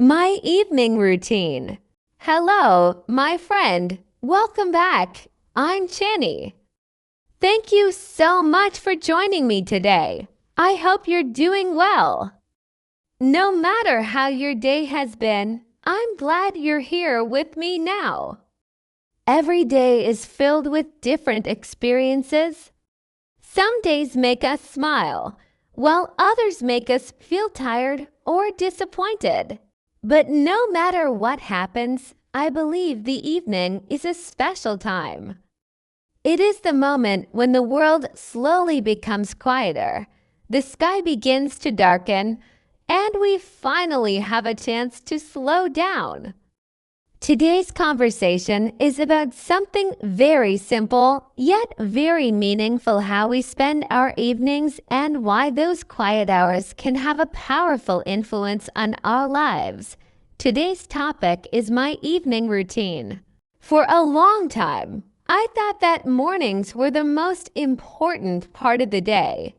My evening routine. Hello, my friend. Welcome back. I'm Channie. Thank you so much for joining me today. I hope you're doing well. No matter how your day has been, I'm glad you're here with me now. Every day is filled with different experiences. Some days make us smile, while others make us feel tired or disappointed. But no matter what happens, I believe the evening is a special time. It is the moment when the world slowly becomes quieter, the sky begins to darken, and we finally have a chance to slow down. Today's conversation is about something very simple yet very meaningful: how we spend our evenings and why those quiet hours can have a powerful influence on our lives. Today's topic is my evening routine. For a long time, I thought that mornings were the most important part of the day.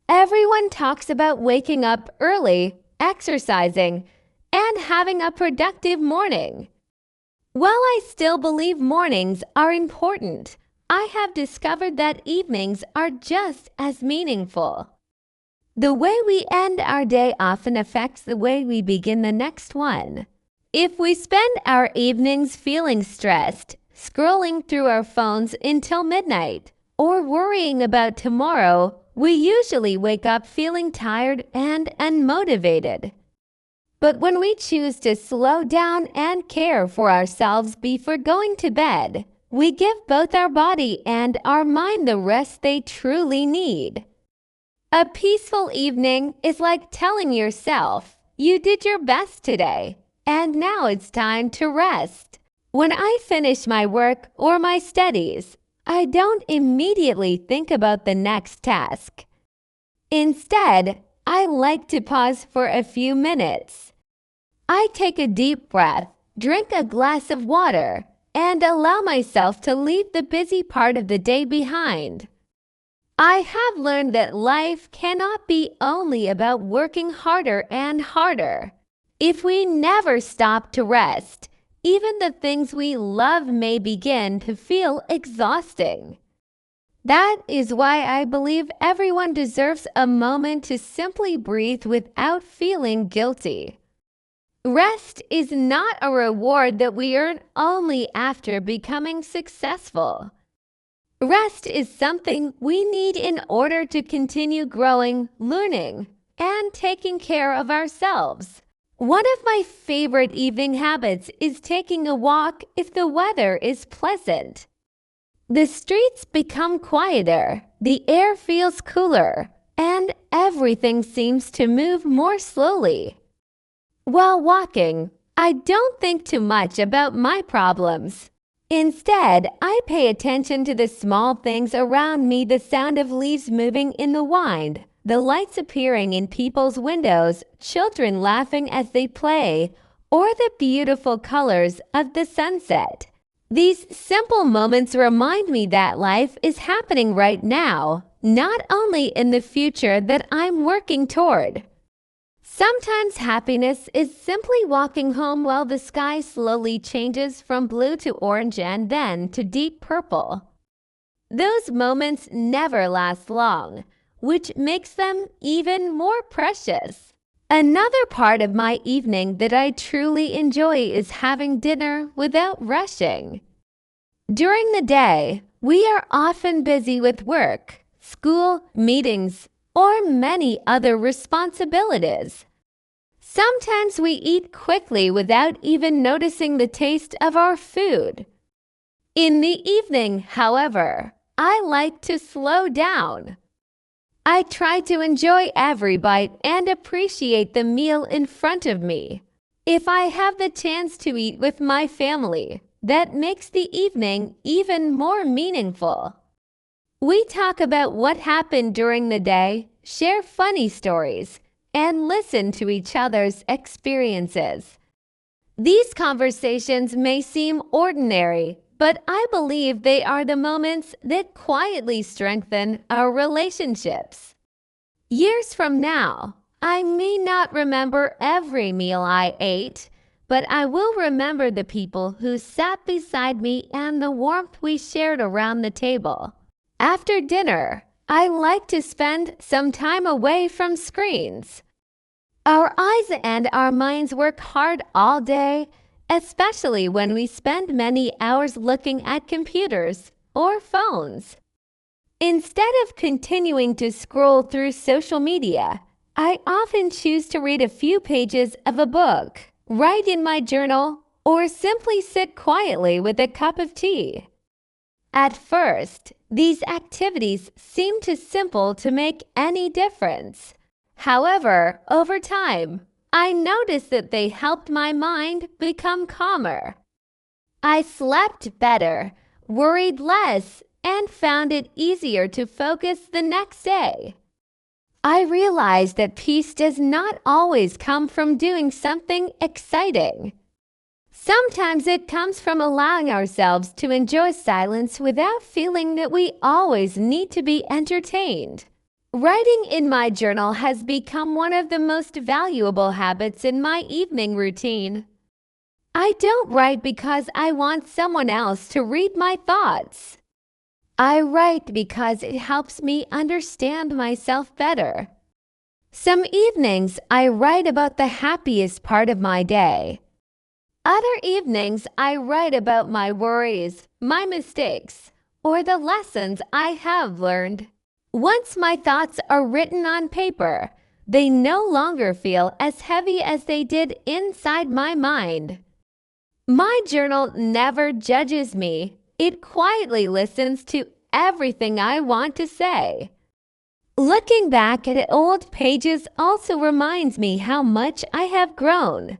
Everyone talks about waking up early, exercising, and having a productive morning. While I still believe mornings are important, I have discovered that evenings are just as meaningful. The way we end our day often affects the way we begin the next one. If we spend our evenings feeling stressed, scrolling through our phones until midnight, or worrying about tomorrow, we usually wake up feeling tired and unmotivated. But when we choose to slow down and care for ourselves before going to bed, we give both our body and our mind the rest they truly need. A peaceful evening is like telling yourself, "You did your best today, and now it's time to rest." When I finish my work or my studies, I don't immediately think about the next task. Instead, I like to pause for a few minutes. I take a deep breath, drink a glass of water, and allow myself to leave the busy part of the day behind. I have learned that life cannot be only about working harder and harder. If we never stop to rest, even the things we love may begin to feel exhausting. That is why I believe everyone deserves a moment to simply breathe without feeling guilty. Rest is not a reward that we earn only after becoming successful. Rest is something we need in order to continue growing, learning, and taking care of ourselves. One of my favorite evening habits is taking a walk if the weather is pleasant. The streets become quieter, the air feels cooler, and everything seems to move more slowly. While walking, I don't think too much about my problems. Instead, I pay attention to the small things around me: the sound of leaves moving in the wind, the lights appearing in people's windows, children laughing as they play, or the beautiful colors of the sunset. These simple moments remind me that life is happening right now, not only in the future that I'm working toward. Sometimes happiness is simply walking home while the sky slowly changes from blue to orange and then to deep purple. Those moments never last long, which makes them even more precious. Another part of my evening that I truly enjoy is having dinner without rushing. During the day, we are often busy with work, school, meetings, or many other responsibilities. Sometimes we eat quickly without even noticing the taste of our food. In the evening, however, I like to slow down. I try to enjoy every bite and appreciate the meal in front of me. If I have the chance to eat with my family, that makes the evening even more meaningful. We talk about what happened during the day, share funny stories, and listen to each other's experiences. These conversations may seem ordinary, but I believe they are the moments that quietly strengthen our relationships. Years from now, I may not remember every meal I ate, but I will remember the people who sat beside me and the warmth we shared around the table. After dinner, I like to spend some time away from screens. Our eyes and our minds work hard all day, especially when we spend many hours looking at computers or phones. Instead of continuing to scroll through social media, I often choose to read a few pages of a book, write in my journal, or simply sit quietly with a cup of tea. At first, these activities seem too simple to make any difference. However, over time, I noticed that they helped my mind become calmer. I slept better, worried less, and found it easier to focus the next day. I realized that peace does not always come from doing something exciting. Sometimes it comes from allowing ourselves to enjoy silence without feeling that we always need to be entertained. Writing in my journal has become one of the most valuable habits in my evening routine. I don't write because I want someone else to read my thoughts. I write because it helps me understand myself better. Some evenings I write about the happiest part of my day. Other evenings I write about my worries, my mistakes, or the lessons I have learned. Once my thoughts are written on paper, they no longer feel as heavy as they did inside my mind. My journal never judges me. It quietly listens to everything I want to say. Looking back at old pages also reminds me how much I have grown.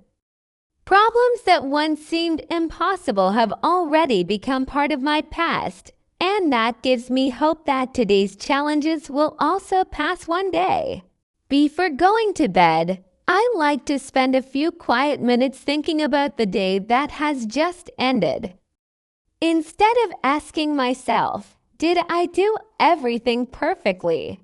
Problems that once seemed impossible have already become part of my past, and that gives me hope that today's challenges will also pass one day. Before going to bed, I like to spend a few quiet minutes thinking about the day that has just ended. Instead of asking myself, did I do everything perfectly?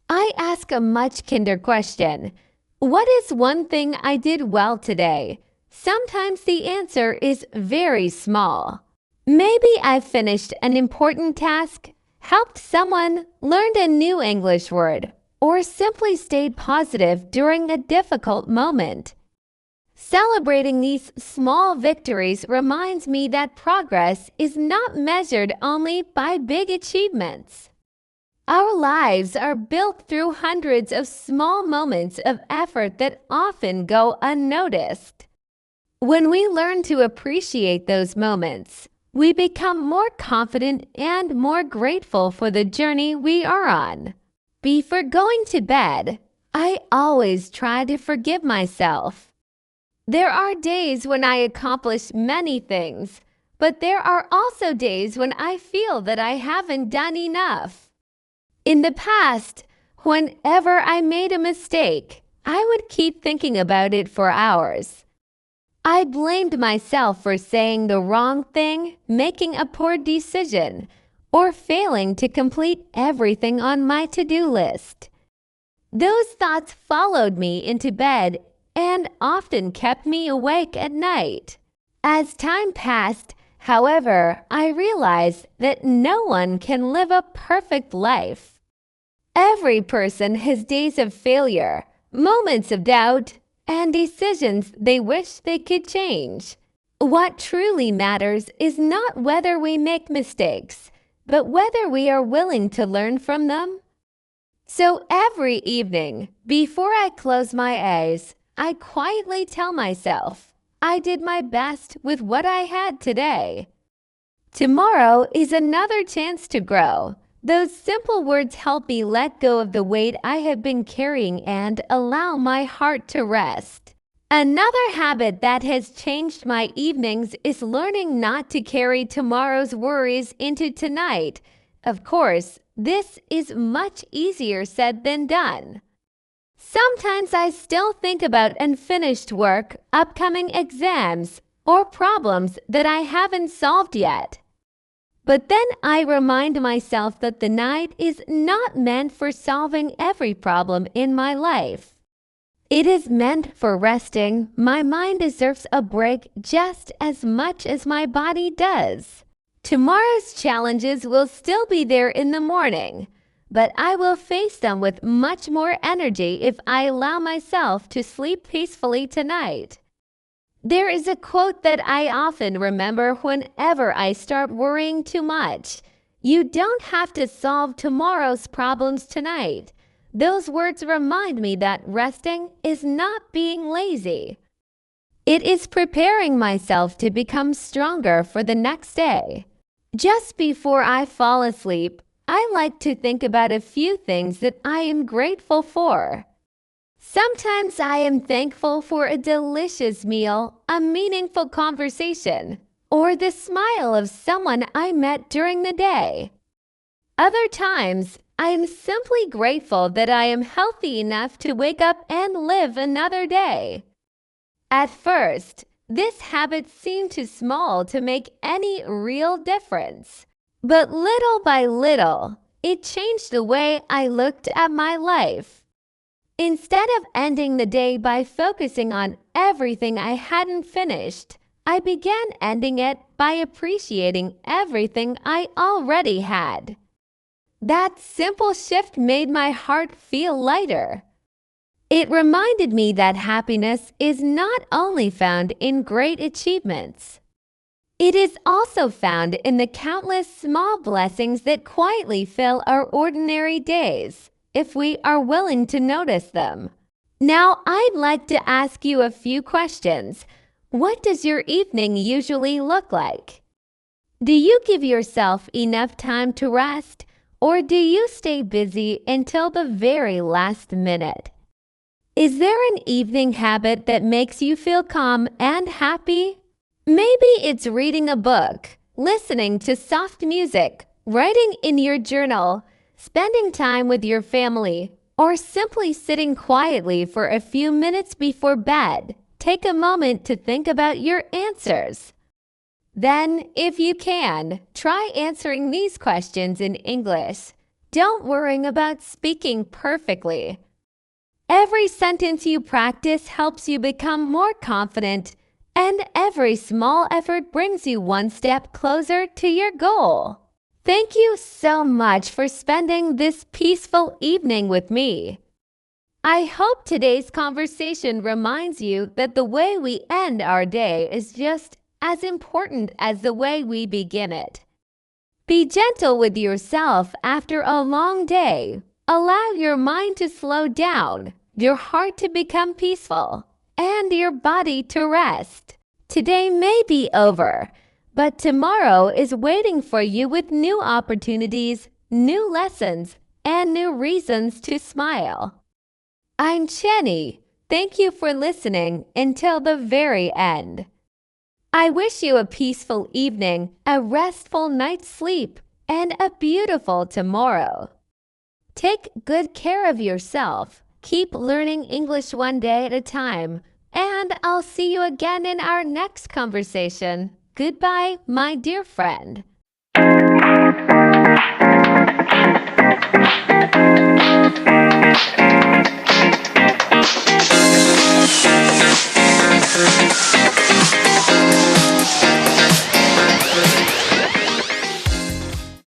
I ask a much kinder question. What is one thing I did well today? Sometimes the answer is very small. Maybe I finished an important task, helped someone, learned a new English word, or simply stayed positive during a difficult moment. Celebrating these small victories reminds me that progress is not measured only by big achievements. Our lives are built through hundreds of small moments of effort that often go unnoticed. When we learn to appreciate those moments, we become more confident and more grateful for the journey we are on. Before going to bed, I always try to forgive myself. There are days when I accomplish many things, but there are also days when I feel that I haven't done enough. In the past, whenever I made a mistake, I would keep thinking about it for hours. I blamed myself for saying the wrong thing, making a poor decision, or failing to complete everything on my to-do list. Those thoughts followed me into bed and often kept me awake at night. As time passed, however, I realized that no one can live a perfect life. Every person has days of failure, moments of doubt, and decisions they wish they could change. What truly matters is not whether we make mistakes, but whether we are willing to learn from them. So every evening, before I close my eyes, I quietly tell myself, I did my best with what I had today. Tomorrow is another chance to grow. Those simple words help me let go of the weight I have been carrying and allow my heart to rest. Another habit that has changed my evenings is learning not to carry tomorrow's worries into tonight. Of course, this is much easier said than done. Sometimes I still think about unfinished work, upcoming exams, or problems that I haven't solved yet. But then I remind myself that the night is not meant for solving every problem in my life. It is meant for resting. My mind deserves a break just as much as my body does. Tomorrow's challenges will still be there in the morning, but I will face them with much more energy if I allow myself to sleep peacefully tonight. There is a quote that I often remember whenever I start worrying too much. You don't have to solve tomorrow's problems tonight. Those words remind me that resting is not being lazy. It is preparing myself to become stronger for the next day. Just before I fall asleep, I like to think about a few things that I am grateful for. Sometimes I am thankful for a delicious meal, a meaningful conversation, or the smile of someone I met during the day. Other times, I am simply grateful that I am healthy enough to wake up and live another day. At first, this habit seemed too small to make any real difference. But little by little, it changed the way I looked at my life. Instead of ending the day by focusing on everything I hadn't finished, I began ending it by appreciating everything I already had. That simple shift made my heart feel lighter. It reminded me that happiness is not only found in great achievements. It is also found in the countless small blessings that quietly fill our ordinary days, if we are willing to notice them. Now, I'd like to ask you a few questions. What does your evening usually look like? Do you give yourself enough time to rest? Or do you stay busy until the very last minute? Is there an evening habit that makes you feel calm and happy? Maybe it's reading a book, listening to soft music, writing in your journal, spending time with your family, or simply sitting quietly for a few minutes before bed. Take a moment to think about your answers. Then, if you can, try answering these questions in English. Don't worry about speaking perfectly. Every sentence you practice helps you become more confident, and every small effort brings you one step closer to your goal. Thank you so much for spending this peaceful evening with me. I hope today's conversation reminds you that the way we end our day is just as important as the way we begin it. Be gentle with yourself after a long day. Allow your mind to slow down, your heart to become peaceful, and your body to rest. Today may be over, but tomorrow is waiting for you with new opportunities, new lessons, and new reasons to smile. I'm Channie. Thank you for listening until the very end. I wish you a peaceful evening, a restful night's sleep, and a beautiful tomorrow. Take good care of yourself. Keep learning English one day at a time, and I'll see you again in our next conversation. Goodbye, my dear friend.